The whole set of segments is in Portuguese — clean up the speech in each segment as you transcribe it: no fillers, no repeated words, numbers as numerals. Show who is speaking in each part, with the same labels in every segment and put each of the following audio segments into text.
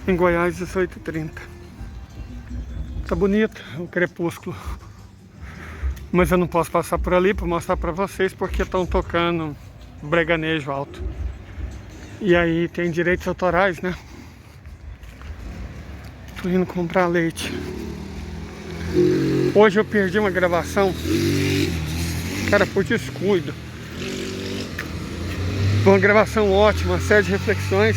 Speaker 1: Em Goiás, 18h30. Tá bonito o crepúsculo. Mas eu não posso passar por ali para mostrar para vocês porque estão tocando breganejo alto. E aí tem direitos autorais, né? Tô indo comprar leite. Hoje eu perdi uma gravação. Cara, por descuido. Uma gravação ótima, uma série de reflexões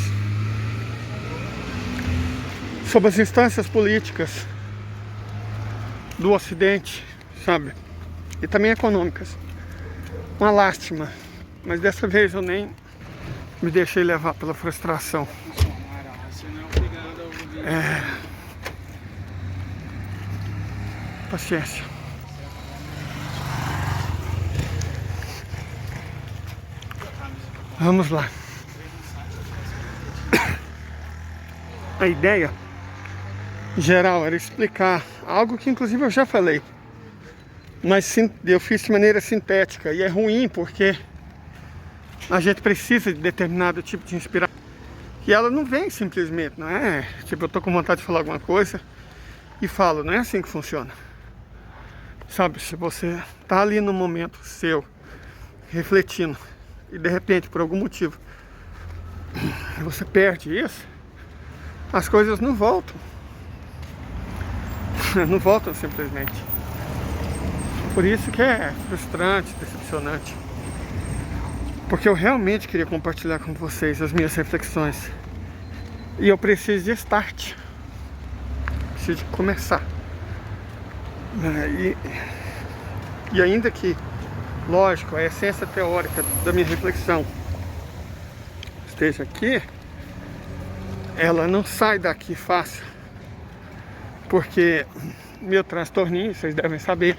Speaker 1: sobre as instâncias políticas do Ocidente, sabe? E também econômicas. Uma lástima. Mas dessa vez eu nem me deixei levar pela frustração. Paciência. Vamos lá. A ideia geral era explicar algo que inclusive eu já falei, mas eu fiz de maneira sintética. E é ruim porque a gente precisa de determinado tipo de inspiração. E ela não vem simplesmente, não é? Tipo, eu tô com vontade de falar alguma coisa e falo, não é assim que funciona. Sabe, se você tá ali no momento seu, refletindo, e de repente, por algum motivo, você perde isso, as coisas não voltam. Não voltam simplesmente. Por isso que é frustrante, decepcionante. Porque eu realmente queria compartilhar com vocês as minhas reflexões. E eu preciso de start. Preciso de começar. E ainda que, lógico, a essência teórica da minha reflexão esteja aqui, ela não sai daqui fácil. Porque meu transtorninho, vocês devem saber,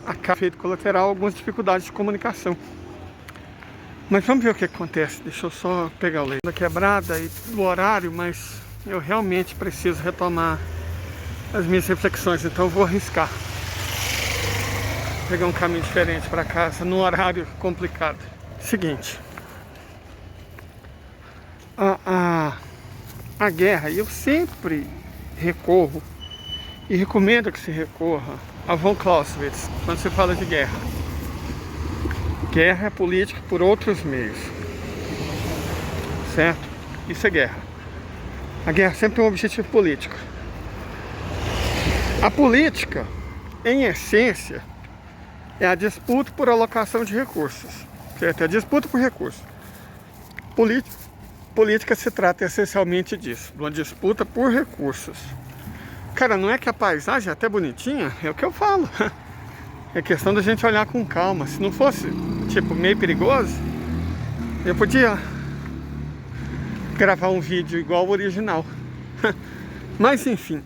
Speaker 1: acaba efeito colateral algumas dificuldades de comunicação. Mas vamos ver o que acontece. Deixa eu só pegar o leite da quebrada e o horário, mas eu realmente preciso retomar as minhas reflexões, então eu vou arriscar pegar um caminho diferente para casa num horário complicado. Seguinte, a guerra, eu sempre recorro e recomendo que se recorra a von Clausewitz quando se fala de guerra. Guerra é política por outros meios, certo? Isso é guerra. A guerra sempre tem um objetivo político. A política, em essência, é a disputa por alocação de recursos, certo? É a disputa por recursos. Política se trata essencialmente disso, de uma disputa por recursos. Cara, não é que a paisagem é até bonitinha, é o que eu falo. É questão da gente olhar com calma. Se não fosse, tipo, meio perigoso, eu podia gravar um vídeo igual o original. Mas enfim.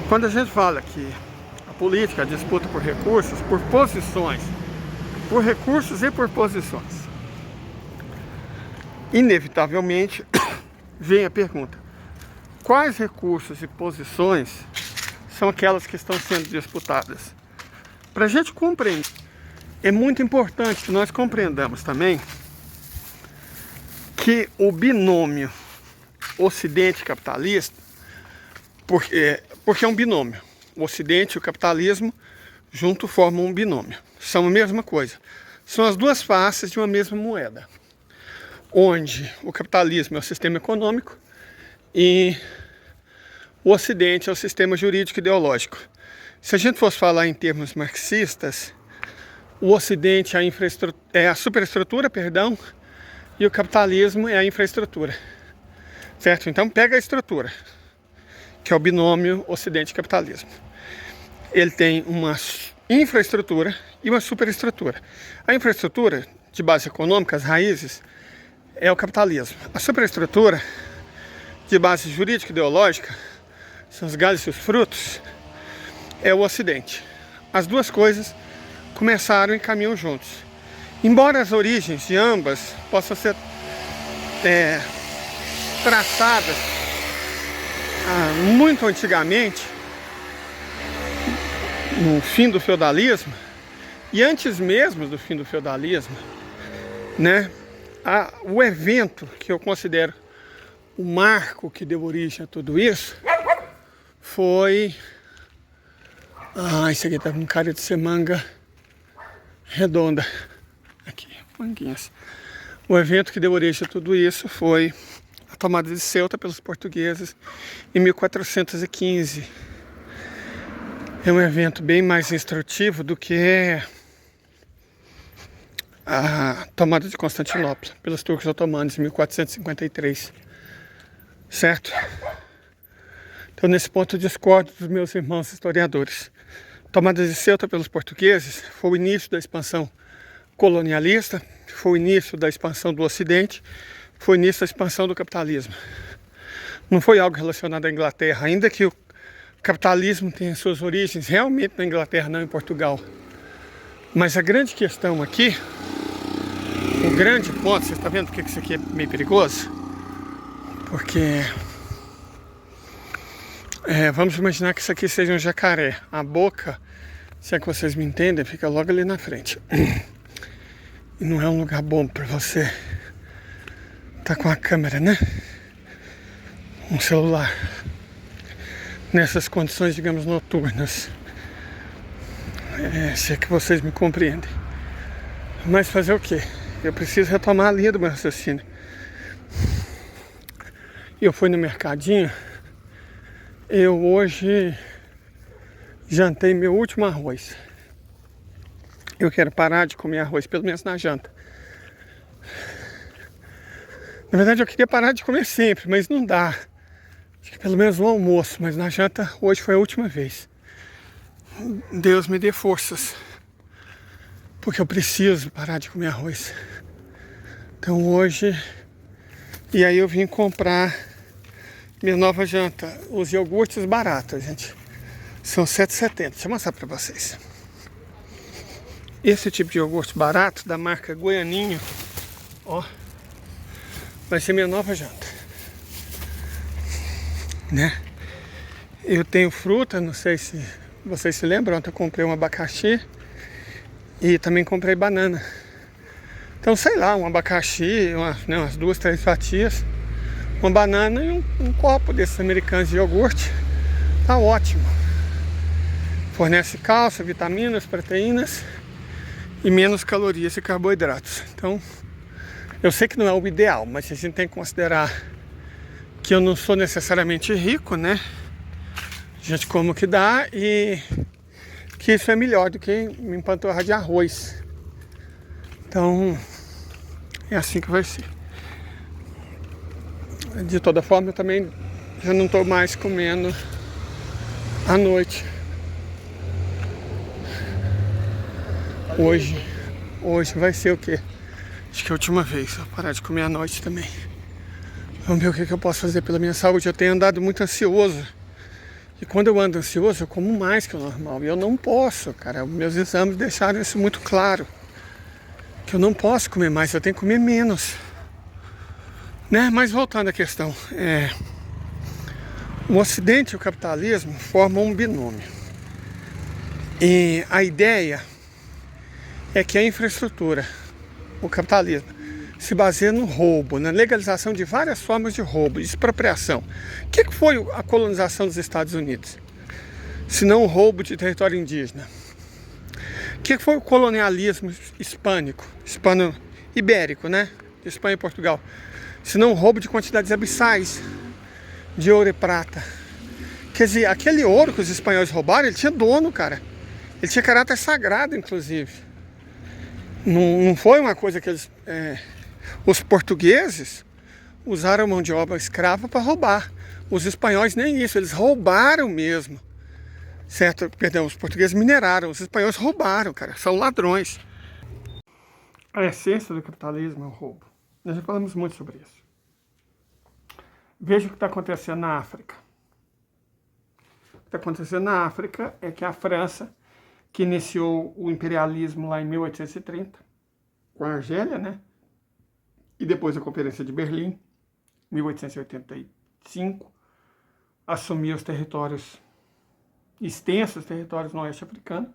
Speaker 1: Quando a gente fala que a política, a disputa por recursos, por posições, por recursos e por posições, inevitavelmente vem a pergunta: quais recursos e posições são aquelas que estão sendo disputadas? Para a gente compreender, é muito importante que nós compreendamos também que o binômio Ocidente capitalista, porque é um binômio, o Ocidente e o capitalismo juntos formam um binômio, são a mesma coisa, são as duas faces de uma mesma moeda, onde o capitalismo é o sistema econômico e o Ocidente é o sistema jurídico ideológico. Se a gente fosse falar em termos marxistas, o Ocidente é a superestrutura, e o capitalismo é a infraestrutura, certo? Então pega a estrutura, que é o binômio Ocidente-capitalismo. Ele tem uma infraestrutura e uma superestrutura. A infraestrutura de base econômica, as raízes, é o capitalismo. A superestrutura de base jurídica e ideológica, são os galhos e os frutos, é o Ocidente. As duas coisas começaram e caminham juntos. Embora as origens de ambas possam ser traçadas muito antigamente, no fim do feudalismo, E antes mesmo do fim do feudalismo, né, o evento que eu considero o marco que deu origem a tudo isso foi... isso aqui tá com cara de ser manga redonda. Aqui, manguinhas. O evento que deu origem a tudo isso foi a tomada de Ceuta pelos portugueses em 1415. É um evento bem mais instrutivo do que a tomada de Constantinopla pelos turcos otomanos em 1453. Certo? Então, nesse ponto, eu discordo dos meus irmãos historiadores. A tomada de Ceuta pelos portugueses foi o início da expansão colonialista, foi o início da expansão do Ocidente, foi o início da expansão do capitalismo. Não foi algo relacionado à Inglaterra, ainda que o capitalismo tenha suas origens realmente na Inglaterra, não em Portugal. Mas a grande questão aqui, o grande ponto, você está vendo por que isso aqui é meio perigoso? Porque, vamos imaginar que isso aqui seja um jacaré. A boca, se é que vocês me entendem, fica logo ali na frente. E não é um lugar bom para você estar com a câmera, né? Um celular. Nessas condições, digamos, noturnas. Se é que vocês me compreendem. Mas fazer o quê? Eu preciso retomar a linha do meu raciocínio. Eu fui no mercadinho. Eu hoje jantei meu último arroz. Eu quero parar de comer arroz, pelo menos na janta. Na verdade, eu queria parar de comer sempre, mas não dá. Acho que pelo menos no almoço, mas na janta hoje foi a última vez. Deus me dê forças, porque eu preciso parar de comer arroz. Então hoje... E aí eu vim comprar minha nova janta, os iogurtes baratos, gente. São R$ 7,70. Deixa eu mostrar pra vocês. Esse tipo de iogurte barato, da marca Goianinho, ó, vai ser minha nova janta. Né? Eu tenho fruta, não sei se vocês se lembram, ontem eu comprei um abacaxi e também comprei banana. Então, sei lá, um abacaxi, umas 2, 3 fatias, uma banana e um copo desses americanos de iogurte, tá ótimo. Fornece cálcio, vitaminas, proteínas e menos calorias e carboidratos. Então, eu sei que não é o ideal, mas a gente tem que considerar que eu não sou necessariamente rico, né? A gente come o que dá e que isso é melhor do que me empanturrar de arroz. Então, é assim que vai ser. De toda forma, eu também já não estou mais comendo à noite. Hoje vai ser o quê? Acho que é a última vez. Vou parar de comer à noite também. Vamos ver o que eu posso fazer pela minha saúde. Eu tenho andado muito ansioso. E quando eu ando ansioso, eu como mais que o normal. E eu não posso, cara. Meus exames deixaram isso muito claro. Que eu não posso comer mais, eu tenho que comer menos. Né? Mas voltando à questão. O Ocidente e o capitalismo formam um binômio. E a ideia é que a infraestrutura, o capitalismo, se baseia no roubo, na legalização de várias formas de roubo, de expropriação. O que foi a colonização dos Estados Unidos? Se não o roubo de território indígena. O que foi o colonialismo hispano-ibérico, né? De Espanha e Portugal. Se não o roubo de quantidades abissais de ouro e prata. Quer dizer, aquele ouro que os espanhóis roubaram, ele tinha dono, cara. Ele tinha caráter sagrado, inclusive. Não foi uma coisa que eles... Os portugueses usaram mão de obra escrava para roubar. Os espanhóis nem isso, eles roubaram mesmo. Certo? Perdão, os portugueses mineraram, os espanhóis roubaram, cara. São ladrões. A essência do capitalismo é o roubo. Nós já falamos muito sobre isso. Veja o que está acontecendo na África. O que está acontecendo na África é que a França, que iniciou o imperialismo lá em 1830, com a Argélia, né? E depois a Conferência de Berlim, 1885, assumiu os territórios, extensos territórios no oeste africano,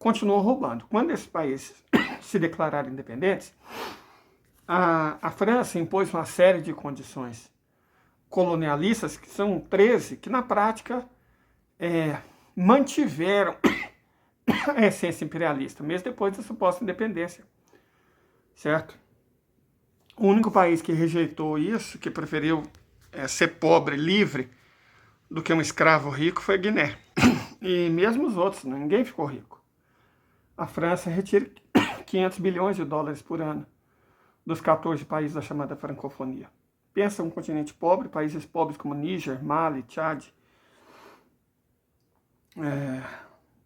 Speaker 1: continuou roubando. Quando esses países se declararam independentes, a França impôs uma série de condições colonialistas, que são 13, que na prática mantiveram a essência imperialista, mesmo depois da suposta independência, certo? O único país que rejeitou isso, que preferiu ser pobre, livre, do que um escravo rico, foi a Guiné. E mesmo os outros, ninguém ficou rico. A França retira 500 bilhões de dólares por ano dos 14 países da chamada francofonia. Pensa um continente pobre, países pobres como Níger, Mali, Tchad,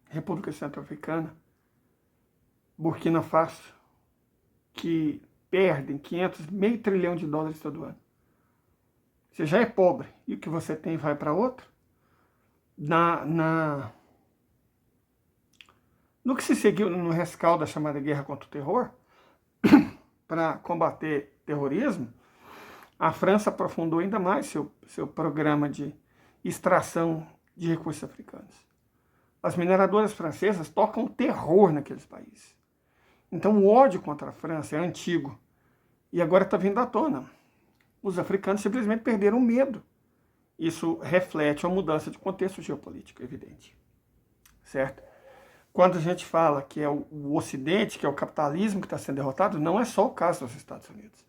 Speaker 1: República Centro-Africana, Burkina Faso, que perdem meio trilhão de dólares todo ano. Você já é pobre e o que você tem vai para outro. No que se seguiu no rescaldo da chamada guerra contra o terror, para combater terrorismo, a França aprofundou ainda mais seu programa de extração de recursos africanos. As mineradoras francesas tocam terror naqueles países. Então o ódio contra a França é antigo e agora está vindo à tona. Os africanos simplesmente perderam medo. Isso reflete uma mudança de contexto geopolítico, evidente. Certo? Quando a gente fala que é o Ocidente, que é o capitalismo que está sendo derrotado, não é só o caso dos Estados Unidos.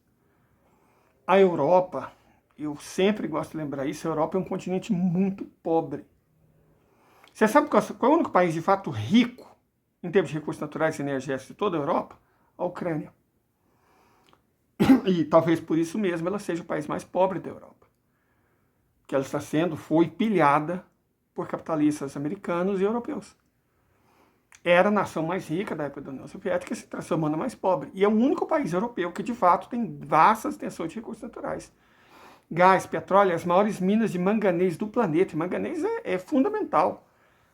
Speaker 1: A Europa, eu sempre gosto de lembrar isso, a Europa é um continente muito pobre. Você sabe qual é o único país de fato rico em termos de recursos naturais e energéticos de toda a Europa? A Ucrânia. E talvez por isso mesmo ela seja o país mais pobre da Europa. Que ela foi pilhada por capitalistas americanos e europeus. Era a nação mais rica da época da União Soviética, se transformando na mais pobre. E é o único país europeu que, de fato, tem vastas tensões de recursos naturais. Gás, petróleo, as maiores minas de manganês do planeta. E manganês é fundamental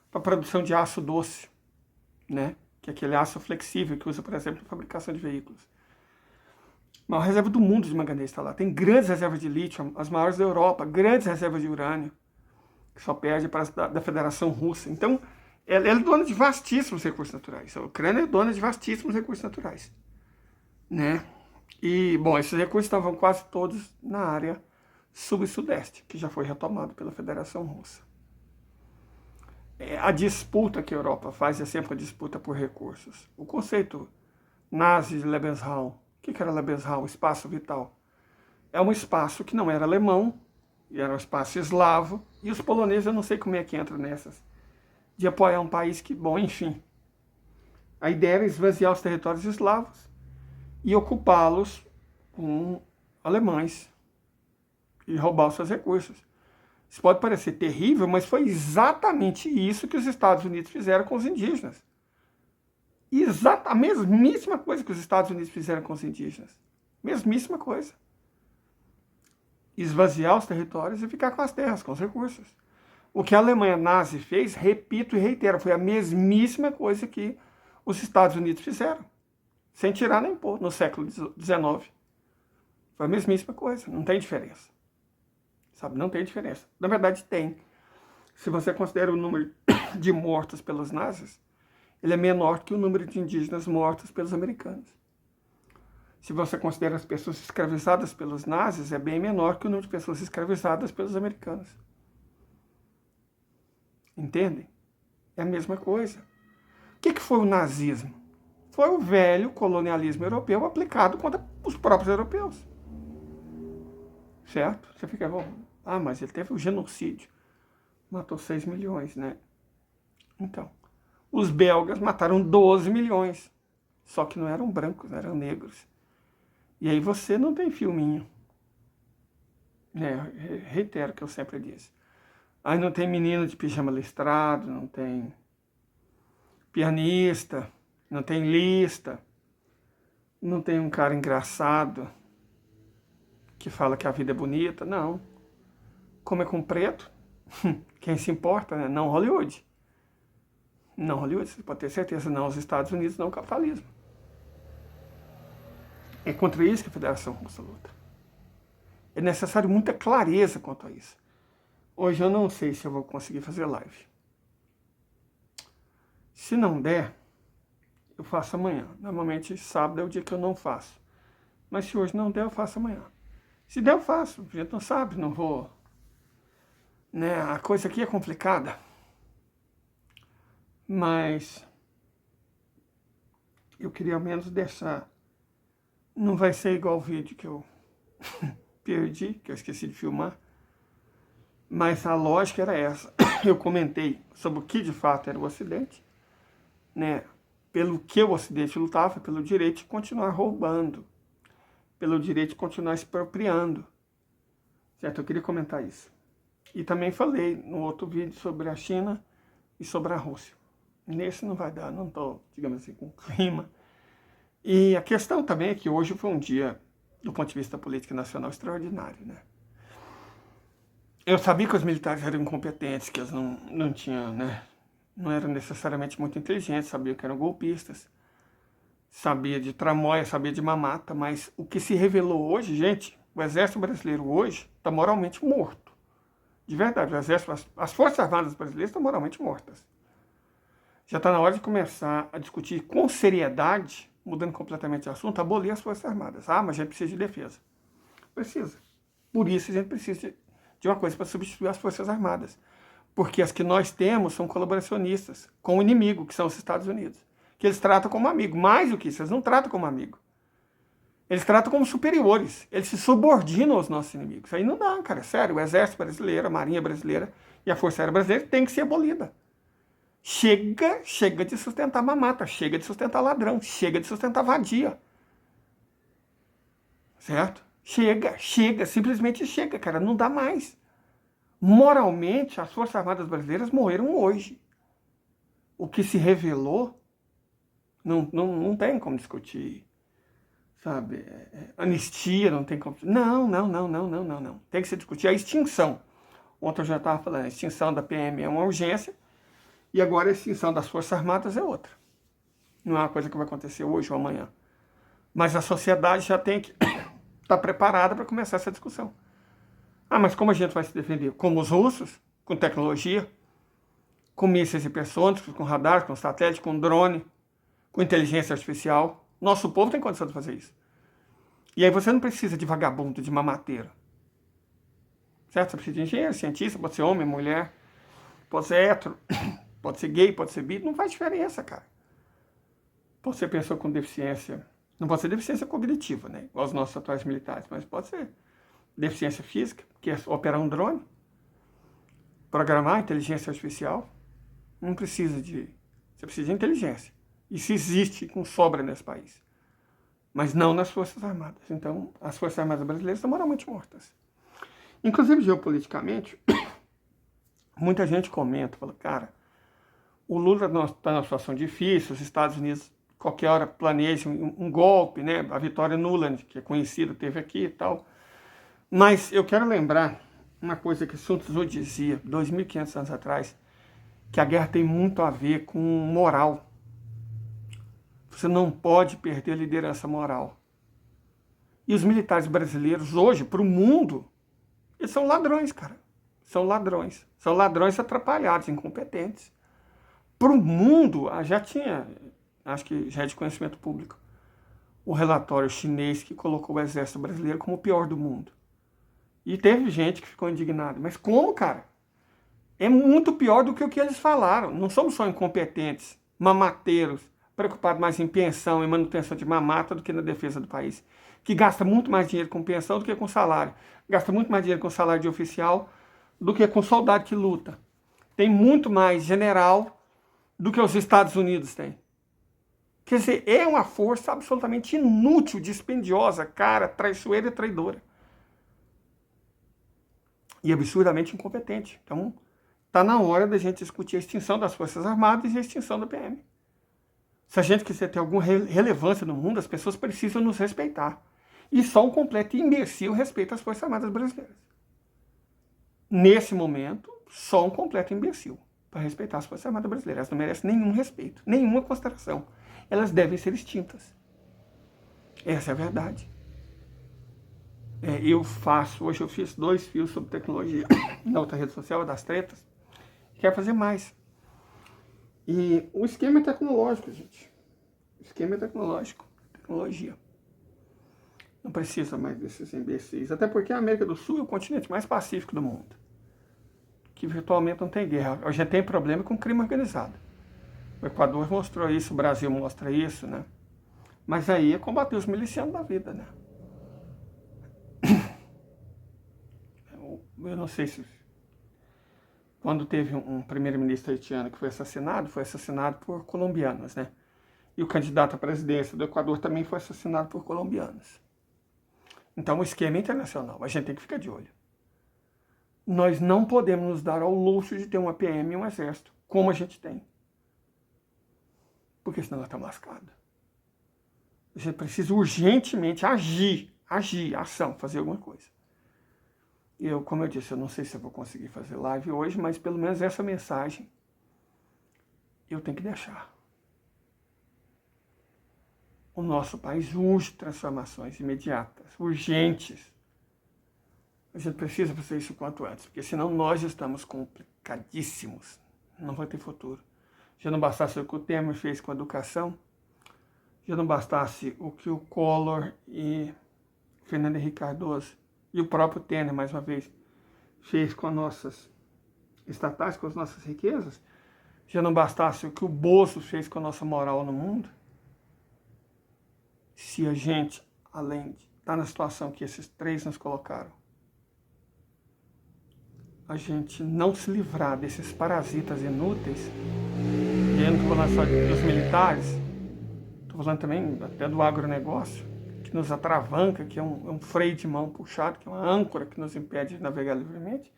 Speaker 1: para a produção de aço doce, né? Que é aquele aço flexível que usa, por exemplo, na fabricação de veículos. A maior reserva do mundo de manganês está lá. Tem grandes reservas de lítio, as maiores da Europa, grandes reservas de urânio, que só perde para as da Federação Russa. Então, ela é dona de vastíssimos recursos naturais. A Ucrânia é dona de vastíssimos recursos naturais, né? E, bom, esses recursos estavam quase todos na área sul e sudeste, que já foi retomado pela Federação Russa. A disputa que a Europa faz é sempre a disputa por recursos. O conceito nazi de Lebensraum, o que era Lebensraum? Espaço vital. É um espaço que não era alemão, e era um espaço eslavo, e os poloneses, eu não sei como é que entra nessas, de apoiar um país que, bom, enfim. A ideia era esvaziar os territórios eslavos e ocupá-los com alemães e roubar os seus recursos. Isso pode parecer terrível, mas foi exatamente isso que os Estados Unidos fizeram com os indígenas. A mesmíssima coisa que os Estados Unidos fizeram com os indígenas. Mesmíssima coisa. Esvaziar os territórios e ficar com as terras, com os recursos. O que a Alemanha nazi fez, repito e reitero, foi a mesmíssima coisa que os Estados Unidos fizeram. Sem tirar nem pôr, no século XIX. Foi a mesmíssima coisa, não tem diferença. Sabe, não tem diferença. Na verdade, tem. Se você considera o número de mortos pelos nazis, ele é menor que o número de indígenas mortos pelos americanos. Se você considera as pessoas escravizadas pelos nazis, é bem menor que o número de pessoas escravizadas pelos americanos. Entendem? É a mesma coisa. O que foi o nazismo? Foi o velho colonialismo europeu aplicado contra os próprios europeus. Certo? Você fica, mas ele teve o genocídio. Matou 6 milhões, né? Então, os belgas mataram 12 milhões. Só que não eram brancos, eram negros. E aí você não tem filminho. Reitero o que eu sempre disse. Aí não tem menino de pijama listrado, não tem pianista, não tem lista, não tem um cara engraçado que fala que a vida é bonita, não. Como é com preto, quem se importa, né? Não Hollywood. Não Hollywood, você pode ter certeza, não os Estados Unidos, não o capitalismo. É contra isso que a Federação Russa luta. É necessário muita clareza quanto a isso. Hoje eu não sei se eu vou conseguir fazer live. Se não der, eu faço amanhã. Normalmente sábado é o dia que eu não faço. Mas se hoje não der, eu faço amanhã. Se der, eu faço. A gente não sabe, não vou... Né? A coisa aqui é complicada. Mas eu queria ao menos deixar... Não vai ser igual o vídeo que eu perdi, que eu esqueci de filmar. Mas a lógica era essa. Eu comentei sobre o que de fato era o Ocidente, né? Pelo que o Ocidente lutava, pelo direito de continuar roubando, pelo direito de continuar se apropriando. Certo? Eu queria comentar isso. E também falei no outro vídeo sobre a China e sobre a Rússia. Nesse não vai dar, não estou, digamos assim, com clima. E a questão também é que hoje foi um dia, do ponto de vista da política nacional, extraordinário, né? Eu sabia que os militares eram incompetentes, que eles não tinham, né? Não eram necessariamente muito inteligentes, sabia que eram golpistas, sabia de tramóia, sabia de mamata, mas o que se revelou hoje, gente, o exército brasileiro hoje está moralmente morto. De verdade, o exército, as forças armadas brasileiras estão moralmente mortas. Já está na hora de começar a discutir com seriedade, mudando completamente o assunto, abolir as forças armadas. Ah, mas a gente precisa de defesa. Precisa. Por isso a gente precisa de uma coisa para substituir as forças armadas. Porque as que nós temos são colaboracionistas com o inimigo, que são os Estados Unidos. Que eles tratam como amigo. Mais do que isso, eles não tratam como amigo. Eles tratam como superiores. Eles se subordinam aos nossos inimigos. Aí não dá, cara. Sério, o Exército Brasileiro, a Marinha Brasileira e a Força Aérea Brasileira tem que ser abolida. Chega de sustentar mamata. Chega de sustentar ladrão. Chega de sustentar vadia. Certo? Chega. Simplesmente chega, cara. Não dá mais. Moralmente, as Forças Armadas Brasileiras morreram hoje. O que se revelou, não tem como discutir, sabe? Anistia, não tem como... Não. Tem que se discutir a extinção. Ontem eu já estava falando, a extinção da PM é uma urgência, e agora a extinção das Forças Armadas é outra. Não é uma coisa que vai acontecer hoje ou amanhã. Mas a sociedade já tem que estar preparada para começar essa discussão. Ah, mas como a gente vai se defender? Como os russos, com tecnologia, com mísseis hipersônicos, com radar, com satélite, com drone, com inteligência artificial. Nosso povo tem condição de fazer isso. E aí você não precisa de vagabundo, de mamateiro. Certo? Você precisa de engenheiro, cientista, pode ser homem, mulher, pode ser hétero, pode ser gay, pode ser bi, não faz diferença, cara. Pode ser pessoa com deficiência, não pode ser deficiência cognitiva, né? Igual os nossos atuais militares, mas pode ser deficiência física, que é operar um drone, programar inteligência artificial. Não precisa de... Você precisa de inteligência. Isso existe com sobra nesse país. Mas não nas Forças Armadas. Então, as Forças Armadas brasileiras estão moralmente mortas. Inclusive, geopoliticamente, muita gente comenta, fala, cara, o Lula está numa situação difícil, os Estados Unidos, qualquer hora, planejam um golpe, né? A Vitória Nuland, que é conhecida, teve aqui e tal. Mas eu quero lembrar uma coisa que Sun Tzu dizia, 2.500 anos atrás, que a guerra tem muito a ver com moral. Você não pode perder a liderança moral. E os militares brasileiros hoje, para o mundo, eles são ladrões, cara. São ladrões. São ladrões atrapalhados, incompetentes. Para o mundo, já tinha, acho que já é de conhecimento público, o relatório chinês que colocou o exército brasileiro como o pior do mundo. E teve gente que ficou indignada. Mas como, cara? É muito pior do que o que eles falaram. Não somos só incompetentes, mamateiros, preocupados mais em pensão e manutenção de mamata do que na defesa do país. Que gasta muito mais dinheiro com pensão do que com salário. Gasta muito mais dinheiro com salário de oficial do que com soldado que luta. Tem muito mais general do que os Estados Unidos têm. Quer dizer, é uma força absolutamente inútil, dispendiosa, cara, traiçoeira e traidora. E absurdamente incompetente. Então, está na hora da gente discutir a extinção das Forças Armadas e a extinção da PM. Se a gente quiser ter alguma relevância no mundo, as pessoas precisam nos respeitar. E só um completo imbecil respeita as Forças Armadas brasileiras. Nesse momento, só um completo imbecil para respeitar as Forças Armadas brasileiras. Elas não merecem nenhum respeito, nenhuma consideração. Elas devem ser extintas. Essa é a verdade. Hoje eu fiz 2 fios sobre tecnologia na outra rede social, das tretas. Quero fazer mais. E o esquema é tecnológico, gente. esquema tecnológico, tecnologia. Não precisa mais desses imbecis. Até porque a América do Sul é o continente mais pacífico do mundo, que virtualmente não tem guerra. A gente tem problema com crime organizado. O Equador mostrou isso, o Brasil mostra isso, né? Mas aí é combater os milicianos da vida, né? Eu não sei se... Quando teve um primeiro-ministro haitiano que foi assassinado por colombianos, né? E o candidato à presidência do Equador também foi assassinado por colombianos. Então o esquema é internacional, a gente tem que ficar de olho. Nós não podemos nos dar ao luxo de ter uma PM e um exército, como a gente tem. Porque senão nós estamos lascados. A gente precisa urgentemente agir, ação, fazer alguma coisa. E eu, como eu disse, eu não sei se eu vou conseguir fazer live hoje, mas pelo menos essa mensagem eu tenho que deixar. O nosso país urge transformações imediatas, urgentes. A gente precisa fazer isso o quanto antes, porque senão nós estamos complicadíssimos. Não vai ter futuro. Já não bastasse o que o Temer fez com a educação, já não bastasse o que o Collor e Fernando Henrique Cardoso e o próprio Temer, mais uma vez, fez com as nossas estatais, com as nossas riquezas, já não bastasse o que o Bolsonaro fez com a nossa moral no mundo, se a gente, além de estar na situação que esses três nos colocaram, a gente não se livrar desses parasitas inúteis, e eu não estou falando só dos militares, estou falando também até do agronegócio, que nos atravanca, que é um freio de mão puxado, que é uma âncora que nos impede de navegar livremente.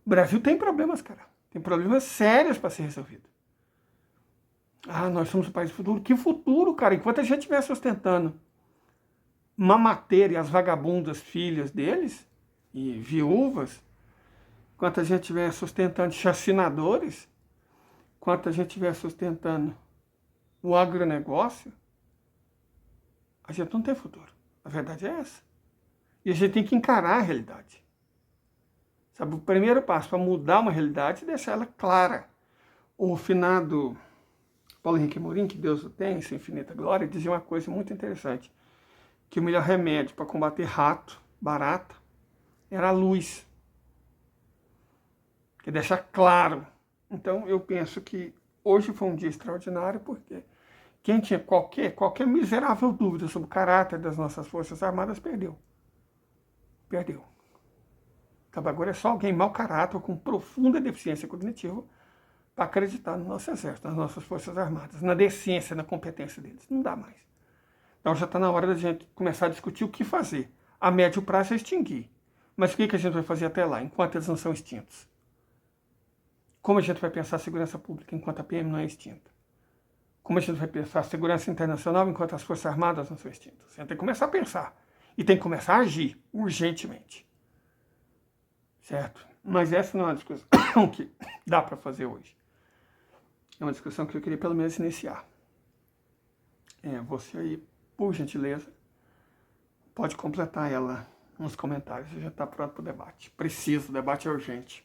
Speaker 1: O Brasil tem problemas, cara. Tem problemas sérios para ser resolvido. Ah, nós somos o país do futuro. Que futuro, cara? Enquanto a gente estiver sustentando mamateira e as vagabundas filhas deles, e viúvas, enquanto a gente estiver sustentando chacinadores, enquanto a gente estiver sustentando o agronegócio, a gente não tem futuro. A verdade é essa. E a gente tem que encarar a realidade. Sabe, o primeiro passo para mudar uma realidade é deixar ela clara. O finado Paulo Henrique Amorim, que Deus o tem, em sua infinita glória, dizia uma coisa muito interessante, que o melhor remédio para combater rato, barata, era a luz. Que é deixar claro. Então eu penso que hoje foi um dia extraordinário, porque quem tinha qualquer miserável dúvida sobre o caráter das nossas Forças Armadas perdeu. Perdeu. Então agora é só alguém mau caráter ou com profunda deficiência cognitiva para acreditar no nosso exército, nas nossas Forças Armadas, na decência, na competência deles. Não dá mais. Então já está na hora da gente começar a discutir o que fazer. A médio prazo é extinguir. Mas o que a gente vai fazer até lá, enquanto eles não são extintos? Como a gente vai pensar a segurança pública enquanto a PM não é extinta? Como a gente vai pensar a segurança internacional enquanto as Forças Armadas não são extintas? A gente tem que começar a pensar. E tem que começar a agir urgentemente. Certo? Mas essa não é uma discussão que dá para fazer hoje. É uma discussão que eu queria pelo menos iniciar. Você aí, por gentileza, pode completar ela nos comentários. Já está pronto para o debate. Preciso, o debate é urgente.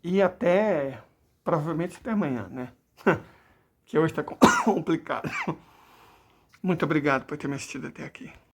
Speaker 1: E provavelmente até amanhã, né? Que hoje está complicado. Muito obrigado por ter me assistido até aqui.